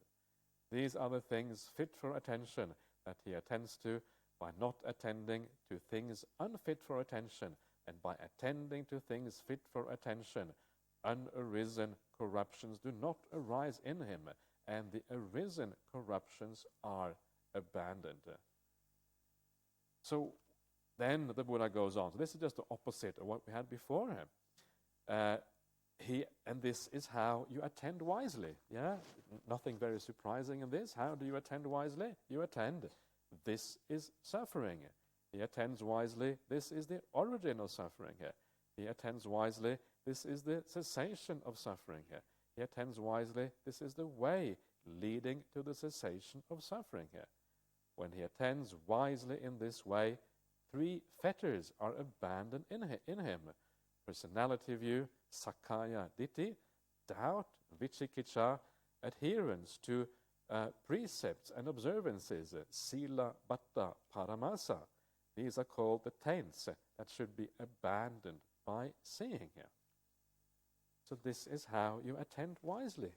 These are the things fit for attention that he attends to by not attending to things unfit for attention, and by attending to things fit for attention, unarisen corruptions do not arise in him, and the arisen corruptions are abandoned. So then the Buddha goes on. So this is just the opposite of what we had before. And this is how you attend wisely. Yeah, nothing very surprising in this. How do you attend wisely? You attend. This is suffering. He attends wisely. This is the origin of suffering. He attends wisely. This is the cessation of suffering. He attends wisely. This is the way leading to the cessation of suffering. When he attends wisely in this way, 3 fetters are abandoned in him. Personality view, sakkaya ditthi, doubt, vicikicca, adherence to precepts and observances, sila, batta, paramasa. These are called the taints that should be abandoned by seeing. So this is how you attend wisely.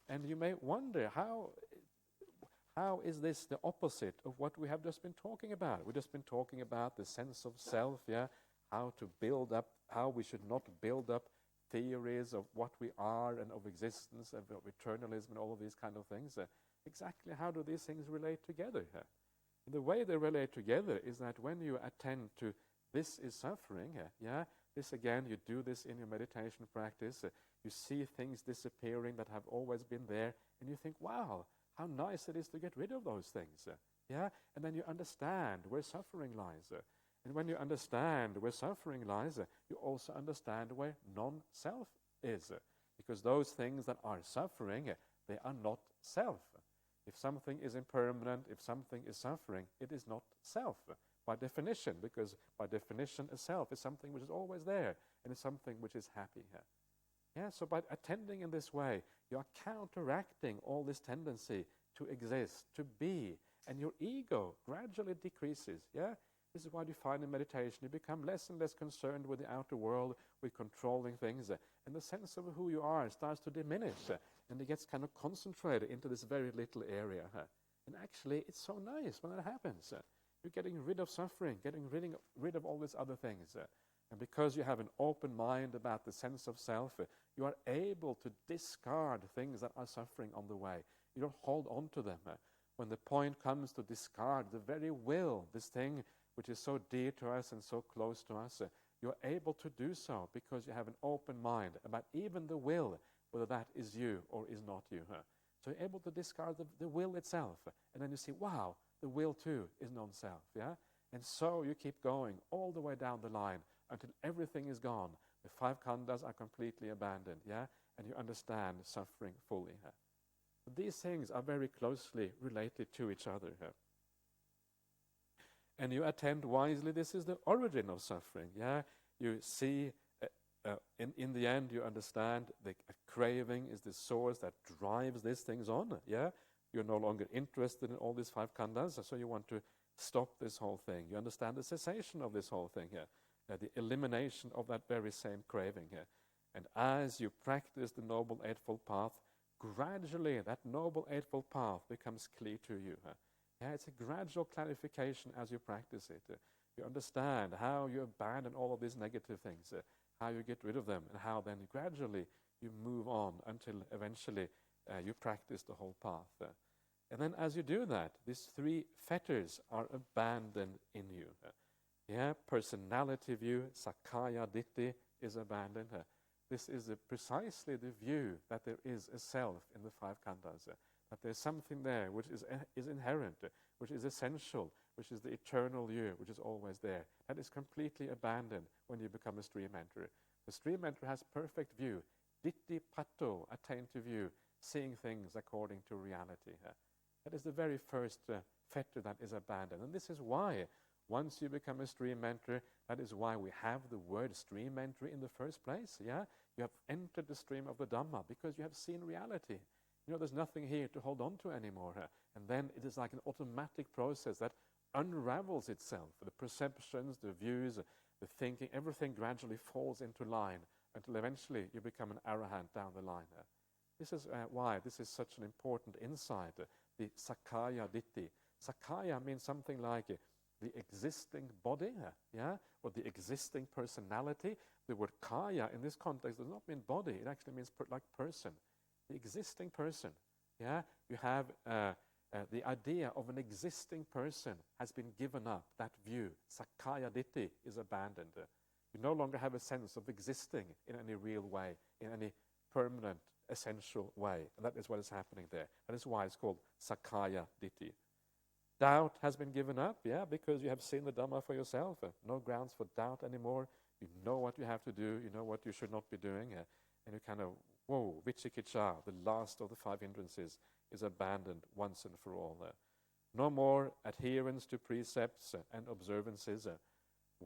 And you may wonder, how is this the opposite of what we have just been talking about? We've just been talking about the sense of self, how to build up, how we should not build up theories of what we are and of existence and of eternalism and all of these kind of things. Exactly how do these things relate together? The way they relate together is that when you attend to this is suffering, this again, you do this in your meditation practice, you see things disappearing that have always been there, and you think, wow, how nice it is to get rid of those things. And then you understand where suffering lies. And when you understand where suffering lies, you also understand where non-self is. Because those things that are suffering, they are not self. If something is impermanent, if something is suffering, it is not self by definition, because by definition a self is something which is always there and is something which is happy. So by attending in this way, you are counteracting all this tendency to exist, to be, and your ego gradually decreases. This is why you find in meditation you become less and less concerned with the outer world, with controlling things, and the sense of who you are starts to diminish, and it gets kind of concentrated into this very little area. And actually, it's so nice when that happens. You're getting rid of suffering, getting rid of all these other things. And because you have an open mind about the sense of self, you are able to discard things that are suffering on the way. You don't hold on to them. When the point comes to discard the very will, this thing which is so dear to us and so close to us, you're able to do so because you have an open mind about even the will, whether that is you or is not you. So you're able to discard the will itself, and then you see, wow, the will too is non-self. And so you keep going all the way down the line until everything is gone. The 5 khandhas are completely abandoned, and you understand suffering fully. These things are very closely related to each other. And you attend wisely. This is the origin of suffering. You see, in the end, you understand the craving is the source that drives these things on. You're no longer interested in all these 5 khandhas, so you want to stop this whole thing. You understand the cessation of this whole thing the elimination of that very same craving. And as you practice the Noble Eightfold Path, gradually that Noble Eightfold Path becomes clear to you. It's a gradual clarification as you practice it. You understand how you abandon all of these negative things, how you get rid of them, and how then gradually you move on until eventually you practice the whole path. And then as you do that, these 3 fetters are abandoned in you. Personality view, sakkaya ditthi, is abandoned. this is precisely the view that there is a self in the five khandhas, that there's something there which is inherent, which is essential, which is the eternal you, which is always there. That is completely abandoned when you become a stream enterer. The stream enterer has perfect view, ditti patto, attained to view, seeing things according to reality. That is the very first fetter that is abandoned. And this is why, once you become a stream enterer, that is why we have the word stream enterer in the first place. Yeah, you have entered the stream of the Dhamma because you have seen reality. You know, there's nothing here to hold on to anymore. And then it is like an automatic process that unravels itself. The perceptions, the views, the thinking, everything gradually falls into line until eventually you become an arahant down the line. This is why this is such an important insight, the Sakkaya Ditthi. Sakkaya means something like the existing body, or the existing personality. The word kaya in this context does not mean body, it actually means like person. The existing person, you have the idea of an existing person has been given up, that view. Sakkaya Ditthi is abandoned. You no longer have a sense of existing in any real way, in any permanent, essential way. And that is what is happening there. That is why it's called Sakkaya Ditthi. Doubt has been given up, because you have seen the Dhamma for yourself. No grounds for doubt anymore. You know what you have to do, you know what you should not be doing, and you kind of, vicikicca, the last of the five hindrances, is abandoned once and for all. No more adherence to precepts and observances.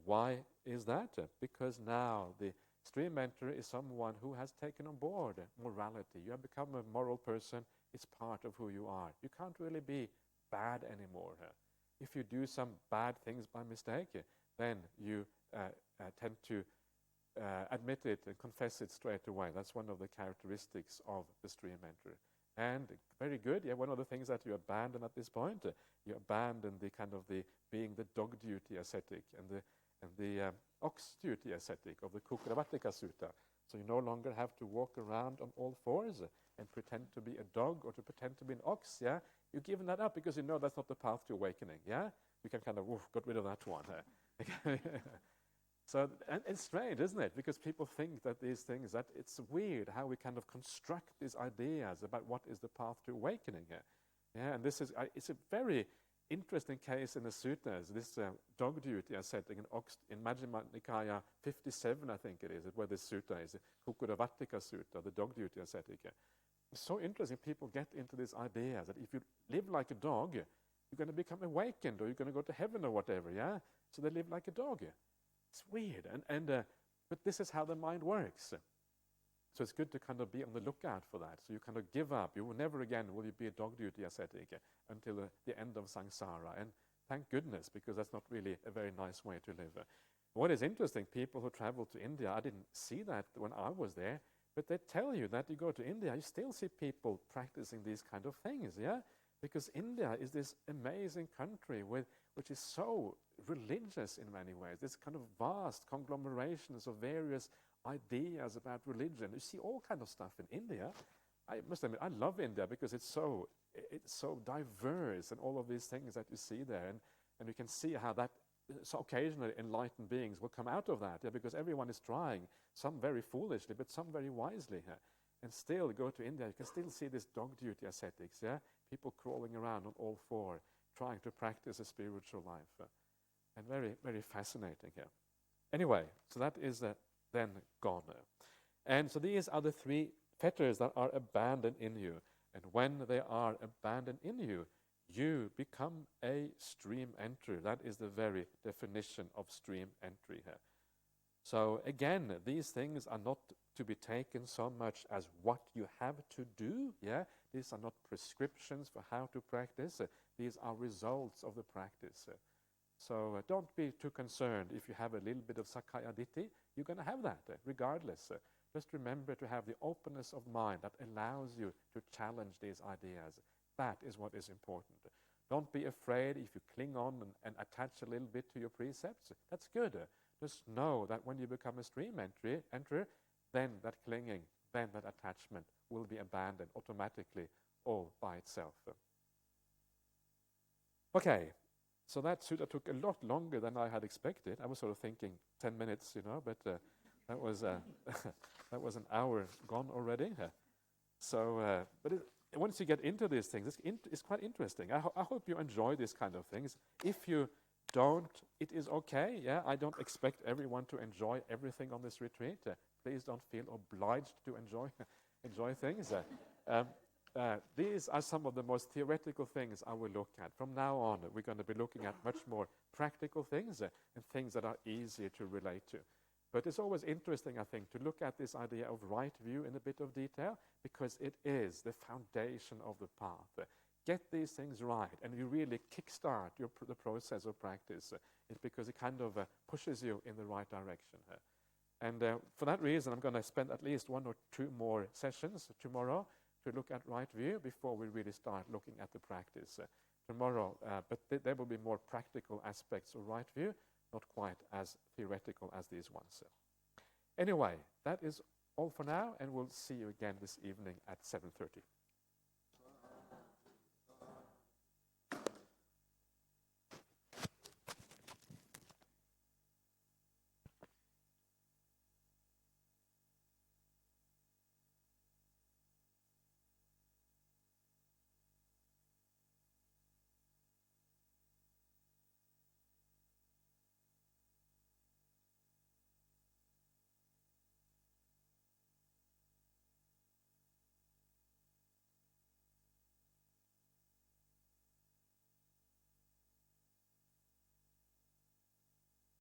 Why is that? Because now the stream enterer is someone who has taken on board morality. You have become a moral person. It's part of who you are. You can't really be bad anymore. If you do some bad things by mistake, then you tend to admit it and confess it straight away. That's one of the characteristics of the stream enterer. And very good. One of the things that you abandon at this point, you abandon the kind of the being the dog duty ascetic and the ox duty ascetic of the Kukkaravattika Sutta. So you no longer have to walk around on all fours and pretend to be a dog or to pretend to be an ox. You've given that up because you know that's not the path to awakening. You can kind of got rid of that one. So, and it's strange, isn't it? Because people think that these things, that it's weird how we kind of construct these ideas about what is the path to awakening. And this is, it's a very interesting case in the suttas, this dog duty ascetic in Majjhima Nikaya 57, I think it is, where this sutta is, Kukkaravattika Sutta, the dog duty ascetic. It's so interesting, people get into this idea that if you live like a dog, you're going to become awakened, or you're going to go to heaven or whatever, So they live like a dog. It's weird, but this is how the mind works. So it's good to kind of be on the lookout for that. So you kind of give up. You will never again will you be a dog duty ascetic until the end of samsara. And thank goodness, because that's not really a very nice way to live. What is interesting, people who travel to India, I didn't see that when I was there, but they tell you that you go to India, you still see people practicing these kind of things, Because India is this amazing country which is so religious in many ways. This kind of vast conglomerations of various ideas about religion. You see all kind of stuff in India. I must admit, I love India because it's so diverse, and all of these things that you see there, and you can see how that so occasionally enlightened beings will come out of that, because everyone is trying, some very foolishly, but some very wisely. And still go to India, you can still see this dog duty ascetics, people crawling around on all four, trying to practice a spiritual life. And very, very fascinating here. Anyway, so that is then gone. And so these are the three fetters that are abandoned in you. And when they are abandoned in you, you become a stream enterer. That is the very definition of stream entry here. So again, these things are not to be taken so much as what you have to do. These are not prescriptions for how to practice. These are results of the practice. So don't be too concerned if you have a little bit of Sakkaya Ditthi. You're going to have that regardless. Just remember to have the openness of mind that allows you to challenge these ideas. That is what is important. Don't be afraid if you cling on and attach a little bit to your precepts. That's good. Just know that when you become a stream enterer, then that clinging, then that attachment will be abandoned automatically all by itself. Okay, so that sutta took a lot longer than I had expected. I was sort of thinking 10 minutes, but That was that was an hour gone already. But once you get into these things, it's quite interesting. I hope you enjoy these kind of things. If you don't, it is okay. Yeah, I don't expect everyone to enjoy everything on this retreat. Please don't feel obliged to enjoy things. These are some of the most theoretical things I will look at. From now on, we're going to be looking at much more practical things and things that are easier to relate to. But it's always interesting, I think, to look at this idea of right view in a bit of detail, because it is the foundation of the path. Get these things right, and you really kickstart the process of practice. It's because it kind of pushes you in the right direction. And for that reason, I'm going to spend at least 1 or 2 more sessions tomorrow to look at right view before we really start looking at the practice tomorrow. But there will be more practical aspects of right view, not quite as theoretical as these ones. Anyway, that is all for now, and we'll see you again this evening at 7:30.